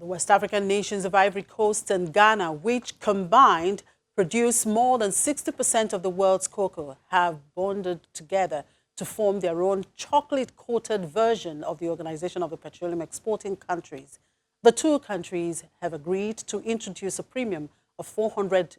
West African nations of Ivory Coast and Ghana, which combined produce more than 60% of the world's cocoa, have bonded together to form their own chocolate-coated version of the Organization of the Petroleum Exporting Countries. The two countries have agreed to introduce a premium of $400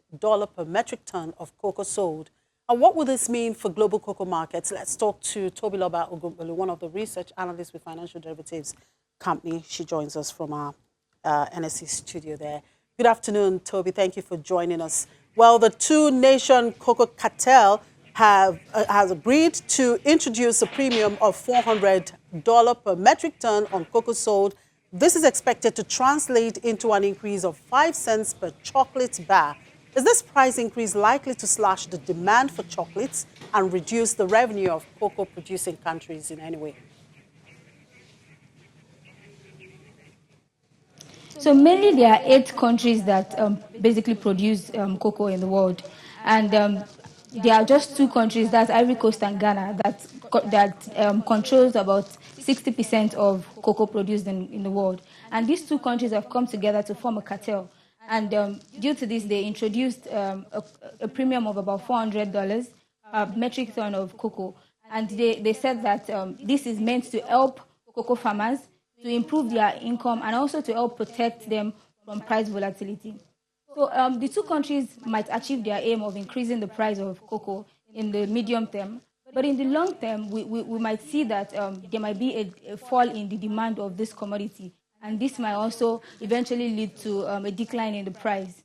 per metric ton of cocoa sold. And what will this mean for global cocoa markets? Let's talk to Tobiloba Ogunbolu, one of the research analysts with Financial Derivatives Company. She joins us from our NSC studio there. Good afternoon, Toby. Thank you for joining us. Well, the two-nation cocoa cartel has agreed to introduce a premium of $400 per metric ton on cocoa sold. This is expected to translate into an increase of 5 cents per chocolate bar. Is this price increase likely to slash the demand for chocolates and reduce the revenue of cocoa-producing countries in any way? So mainly there are 8 countries that basically produce cocoa in the world. And there are just 2 countries, that's Ivory Coast and Ghana, that controls about 60% of cocoa produced in the world. And these 2 countries have come together to form a cartel. And due to this, they introduced a premium of about $400 per metric ton of cocoa. And they said that this is meant to help cocoa farmers to improve their income and also to help protect them from price volatility. So the 2 countries might achieve their aim of increasing the price of cocoa in the medium term. But in the long term, we might see that there might be a fall in the demand of this commodity. And this might also eventually lead to a decline in the price.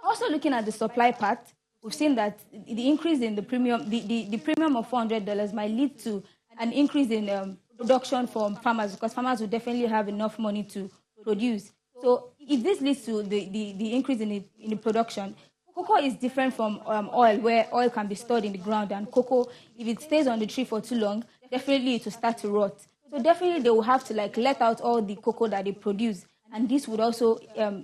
Also looking at the supply part, we've seen that the increase in the premium, the premium of $400 might lead to an increase in production from farmers, because farmers will definitely have enough money to produce. So if this leads to the increase in the production, cocoa is different from oil, where oil can be stored in the ground, and cocoa, if it stays on the tree for too long, definitely it will start to rot. So definitely they will have to let out all the cocoa that they produce, and this would also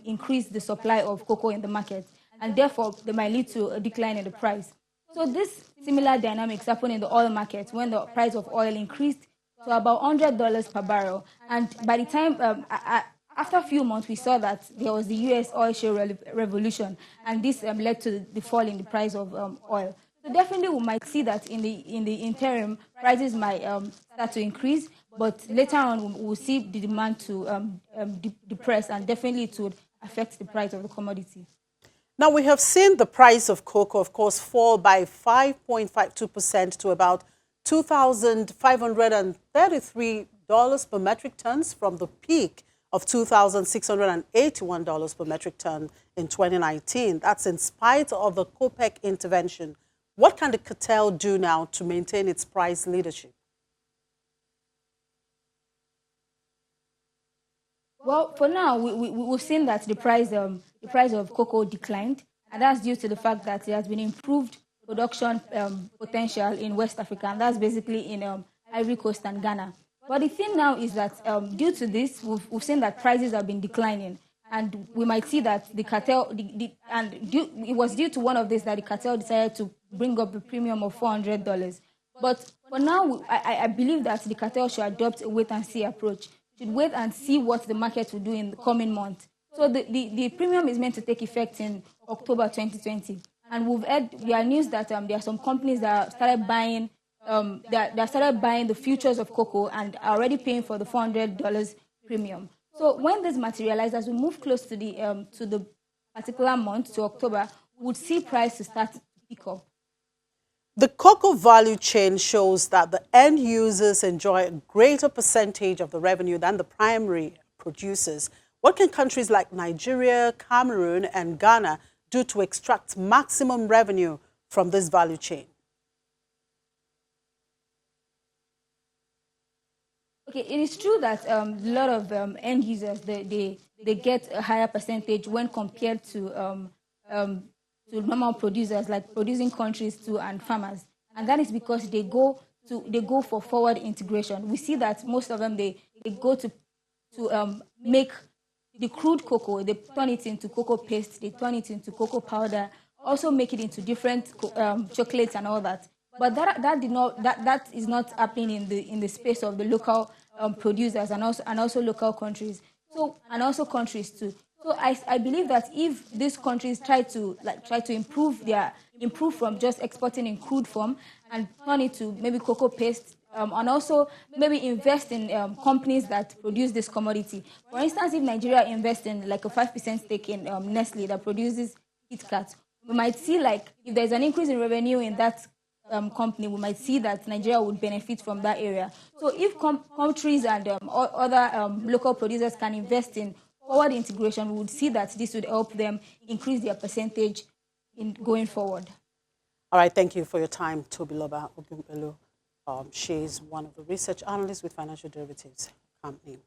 increase the supply of cocoa in the market, and therefore they might lead to a decline in the price. So this similar dynamics happen in the oil market when the price of oil increased to about $100 per barrel. And by the time, after a few months, we saw that there was the U.S. oil shale revolution, and this led to the fall in the price of oil. So definitely we might see that in the interim, prices might start to increase, but later on we'll see the demand to depress, and definitely it would affect the price of the commodity. Now, we have seen the price of cocoa, of course, fall by 5.52% to about $2,533 per metric tons from the peak of $2,681 per metric ton in 2019. That's in spite of the OPEC intervention. What can the cartel do now to maintain its price leadership? Well, for now, we've seen that the price of cocoa declined, and that's due to the fact that there has been improved production potential in West Africa, and that's basically in Ivory Coast and Ghana. But the thing now is that due to this, we've seen that prices have been declining, and we might see that the cartel, it was due to one of this that the cartel decided to bring up the premium of $400. But for now, I believe that the cartel should adopt a wait-and-see approach, should wait and see what the market will do in the coming months. So the premium is meant to take effect in October 2020. And there are news that there are some companies that started buying the futures of cocoa and are already paying for the $400 premium. So when this materializes, as we move close to the particular month, to October, we would see prices start to pick up. The cocoa value chain shows that the end users enjoy a greater percentage of the revenue than the primary producers. What can countries like Nigeria, Cameroon, and Ghana do to extract maximum revenue from this value chain? Okay, it is true that a lot of end users, they get a higher percentage when compared to normal producers, like producing countries too, and farmers. And that is because they go for forward integration. We see that most of them, they go to make the crude cocoa, they turn it into cocoa paste, they turn it into cocoa powder, also make it into different chocolates and all that. But that is not happening in the space of the local producers and also local countries. So, and also countries too. So I believe that if these countries try to improve from just exporting in crude form and turn it to maybe cocoa paste, and also maybe invest in companies that produce this commodity. For instance, if Nigeria invests in like a 5% stake in Nestle that produces Kit Kat, we might see like if there's an increase in revenue in that company, we might see that Nigeria would benefit from that area. So if countries and other local producers can invest in forward integration, we would see that this would help them increase their percentage in going forward. All right, thank you for your time, Tobiloba Ogunbelu. She's one of the research analysts with Financial Derivatives Company.